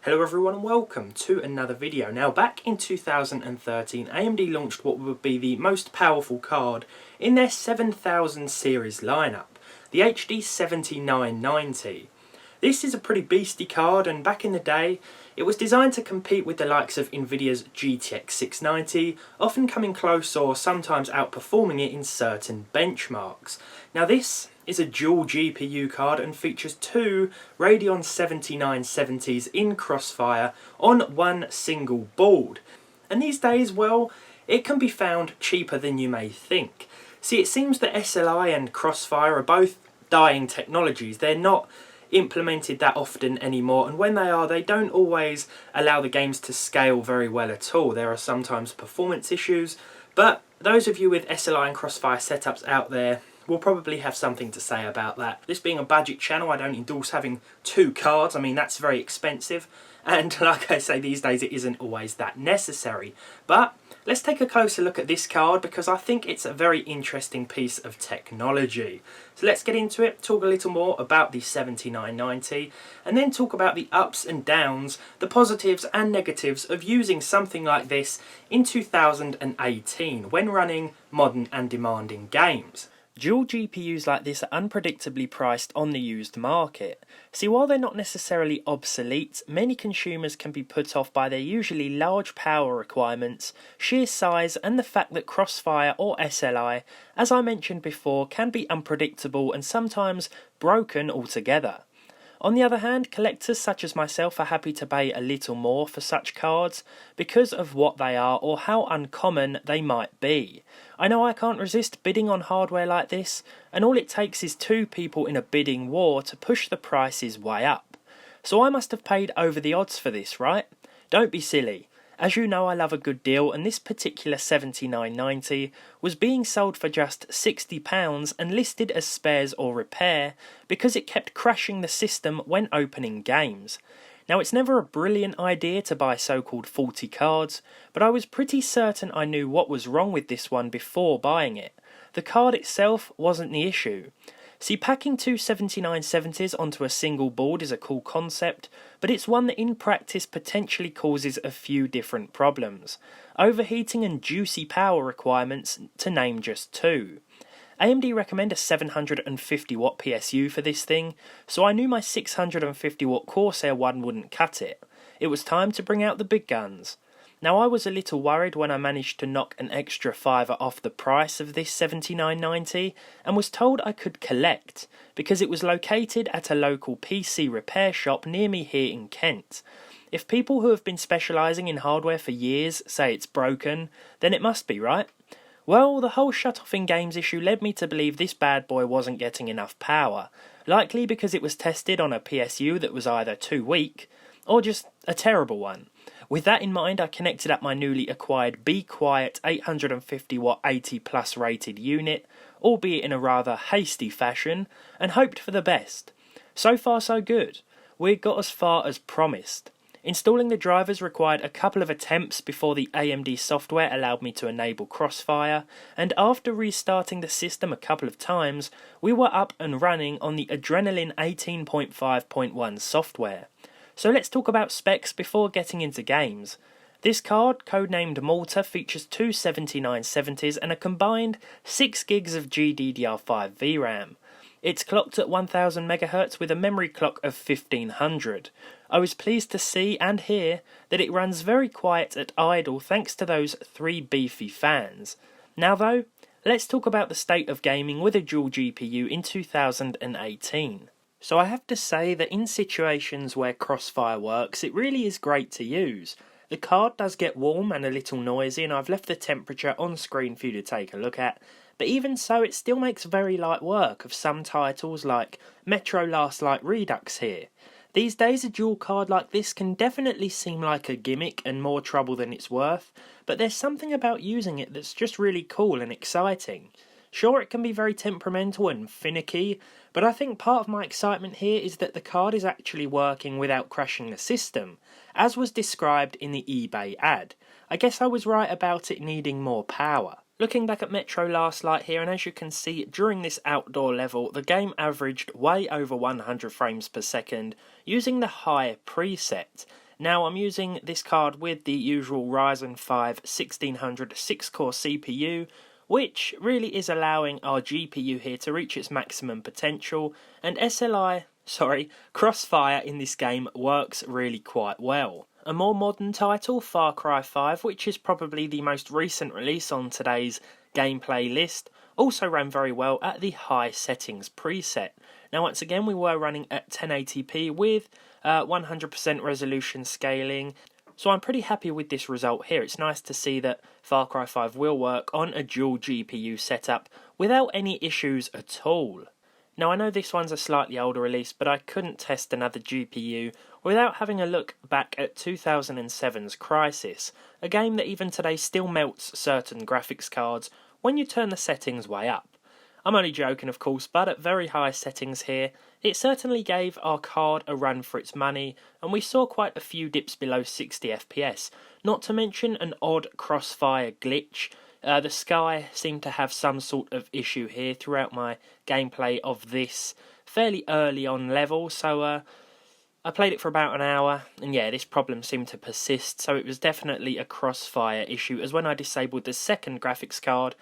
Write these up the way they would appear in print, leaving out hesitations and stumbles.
Hello everyone and welcome to another video. Now back in 2013 AMD launched what would be the most powerful card in their 7000 series lineup, the HD 7990. This is a pretty beasty card, and back in the day it was designed to compete with the likes of Nvidia's GTX 690, often coming close or sometimes outperforming it in certain benchmarks. Now this is a dual GPU card and features two Radeon 7970s in Crossfire on one single board. And these days, well, it can be found cheaper than you may think. See, it seems that SLI and Crossfire are both dying technologies. They're not implemented that often anymore, and when they are, they don't always allow the games to scale very well at all. There are sometimes performance issues, but those of you with SLI and Crossfire setups out there will probably have something to say about that. This being a budget channel, I don't endorse having two cards. I mean, that's very expensive, and like I say, these days it isn't always that necessary. But let's take a closer look at this card because I think it's a very interesting piece of technology. So let's get into it, talk a little more about the 7990, and then talk about the ups and downs, the positives and negatives of using something like this in 2018 when running modern and demanding games. Dual GPUs like this are unpredictably priced on the used market. See, while they're not necessarily obsolete, many consumers can be put off by their usually large power requirements, sheer size, and the fact that Crossfire or SLI, as I mentioned before, can be unpredictable and sometimes broken altogether. On the other hand, collectors such as myself are happy to pay a little more for such cards because of what they are or how uncommon they might be. I know I can't resist bidding on hardware like this, and all it takes is two people in a bidding war to push the prices way up. So I must have paid over the odds for this, right? Don't be silly. As you know, I love a good deal, and this particular 7990 was being sold for just £60 and listed as spares or repair because it kept crashing the system when opening games. Now, it's never a brilliant idea to buy so-called faulty cards, but I was pretty certain I knew what was wrong with this one before buying it. The card itself wasn't the issue. See, packing two 7970s onto a single board is a cool concept, but it's one that in practice potentially causes a few different problems. Overheating and juicy power requirements, to name just two. AMD recommend a 750 watt PSU for this thing, so I knew my 650 watt Corsair one wouldn't cut it. It was time to bring out the big guns. Now, I was a little worried when I managed to knock an extra £5 off the price of this 7990 and was told I could collect because it was located at a local PC repair shop near me here in Kent. If people who have been specialising in hardware for years say it's broken, then it must be, right? Well, the whole shut-off in games issue led me to believe this bad boy wasn't getting enough power, likely because it was tested on a PSU that was either too weak or just a terrible one. With that in mind, I connected up my newly acquired Be Quiet 850 watt 80 plus rated unit, albeit in a rather hasty fashion, and hoped for the best. So far so good. We got as far as promised. Installing the drivers required a couple of attempts before the AMD software allowed me to enable Crossfire, and after restarting the system a couple of times, we were up and running on the Adrenaline 18.5.1 software. So let's talk about specs before getting into games. This card, codenamed Malta, features two 7970s and a combined 6GB of GDDR5 VRAM. It's clocked at 1000 MHz with a memory clock of 1500. I was pleased to see and hear that it runs very quiet at idle thanks to those three beefy fans. Now though, let's talk about the state of gaming with a dual GPU in 2018. So I have to say that in situations where Crossfire works, it really is great to use. The card does get warm and a little noisy, and I've left the temperature on screen for you to take a look at, but even so it still makes very light work of some titles like Metro Last Light Redux here. These days a dual card like this can definitely seem like a gimmick and more trouble than it's worth, but there's something about using it that's just really cool and exciting. Sure, it can be very temperamental and finicky, but I think part of my excitement here is that the card is actually working without crashing the system, as was described in the eBay ad. I guess I was right about it needing more power. Looking back at Metro Last Light here, and as you can see, during this outdoor level, the game averaged way over 100 frames per second using the high preset. Now I'm using this card with the usual Ryzen 5 1600 6-core CPU, which really is allowing our GPU here to reach its maximum potential, and Crossfire in this game works really quite well. A more modern title, Far Cry 5, which is probably the most recent release on today's gameplay list, also ran very well at the high settings preset. Now once again we were running at 1080p with 100% resolution scaling, so I'm pretty happy with this result here. It's nice to see that Far Cry 5 will work on a dual GPU setup without any issues at all. Now I know this one's a slightly older release, but I couldn't test another GPU without having a look back at 2007's Crysis, a game that even today still melts certain graphics cards when you turn the settings way up. I'm only joking of course, but at very high settings here, it certainly gave our card a run for its money, and we saw quite a few dips below 60 FPS, not to mention an odd crossfire glitch. The sky seemed to have some sort of issue here throughout my gameplay of this fairly early on level, so I played it for about an hour, and yeah, this problem seemed to persist, so it was definitely a crossfire issue, as when I disabled the second graphics card,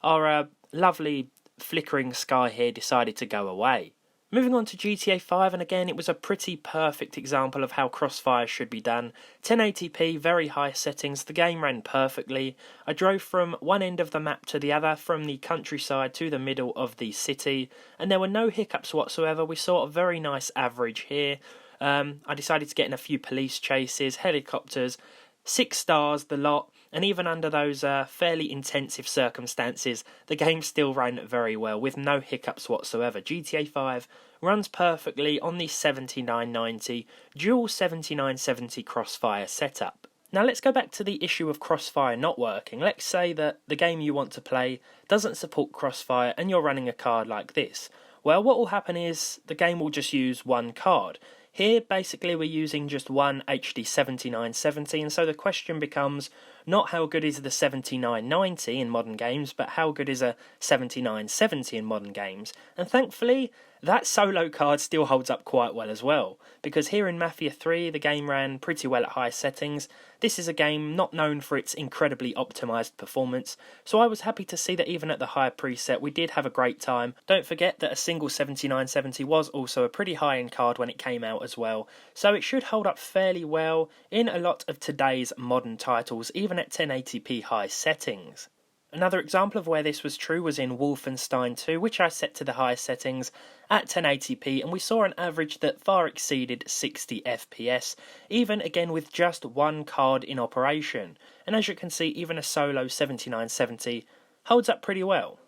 our lovely flickering sky here decided to go away. Moving on to GTA 5, and again it was a pretty perfect example of how Crossfire should be done. 1080p, very high settings, the game ran perfectly. I drove from one end of the map to the other, from the countryside to the middle of the city, and there were no hiccups whatsoever. We saw a very nice average here. I decided to get in a few police chases, helicopters, 6 stars the lot, and even under those fairly intensive circumstances, the game still ran very well with no hiccups whatsoever. GTA 5 runs perfectly on the 7990 dual 7970 Crossfire setup. Now let's go back to the issue of Crossfire not working. Let's say that the game you want to play doesn't support Crossfire and you're running a card like this. Well, what will happen is the game will just use one card. Here, basically, we're using just one HD 7970, and so the question becomes not how good is the 7990 in modern games, but how good is a 7970 in modern games. And thankfully, that solo card still holds up quite well as well, because here in Mafia 3, the game ran pretty well at high settings. This is a game not known for its incredibly optimised performance, so I was happy to see that even at the higher preset, we did have a great time. Don't forget that a single 7970 was also a pretty high-end card when it came out as well, so it should hold up fairly well in a lot of today's modern titles, even at 1080p high settings. Another example of where this was true was in Wolfenstein 2, which I set to the highest settings at 1080p, and we saw an average that far exceeded 60 FPS, even again with just one card in operation. And as you can see, even a solo 7970 holds up pretty well.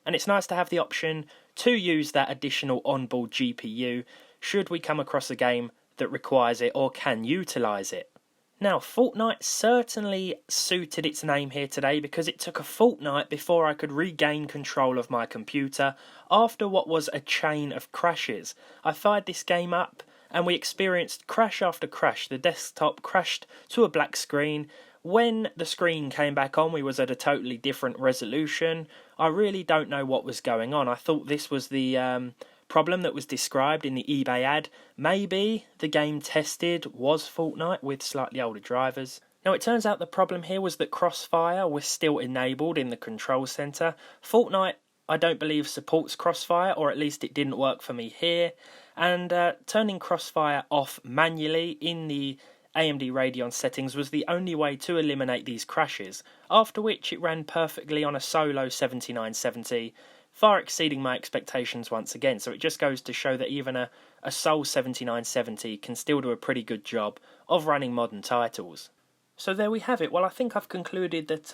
And it's nice to have the option to use that additional onboard GPU should we come across a game that requires it or can utilise it. Now, Fortnite certainly suited its name here today, because it took a fortnight before I could regain control of my computer after what was a chain of crashes. I fired this game up and we experienced crash after crash. The desktop crashed to a black screen. When the screen came back on, we was at a totally different resolution. I really don't know what was going on. I thought this was the problem that was described in the eBay ad. Maybe the game tested was Fortnite with slightly older drivers. Now it turns out the problem here was that Crossfire was still enabled in the control center. Fortnite, I don't believe, supports Crossfire, or at least it didn't work for me here, and turning Crossfire off manually in the AMD Radeon settings was the only way to eliminate these crashes, after which it ran perfectly on a solo 7970, far exceeding my expectations once again. So it just goes to show that even a sole 7970 can still do a pretty good job of running modern titles. So there we have it. Well, I think I've concluded that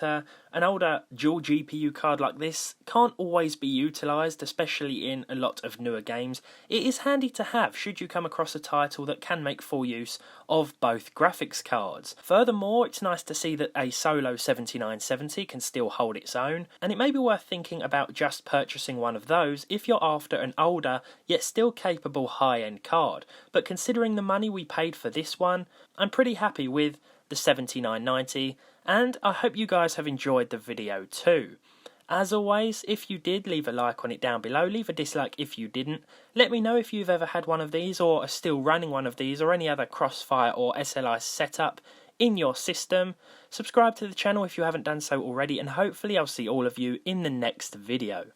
an older dual GPU card like this can't always be utilised, especially in a lot of newer games. It is handy to have should you come across a title that can make full use of both graphics cards. Furthermore, it's nice to see that a solo 7970 can still hold its own, and it may be worth thinking about just purchasing one of those if you're after an older yet still capable high-end card. But considering the money we paid for this one, I'm pretty happy with the 7990, and I hope you guys have enjoyed the video too. As always, if you did, leave a like on it down below, leave a dislike if you didn't. Let me know if you've ever had one of these or are still running one of these or any other Crossfire or SLI setup in your system. Subscribe to the channel if you haven't done so already, and hopefully I'll see all of you in the next video.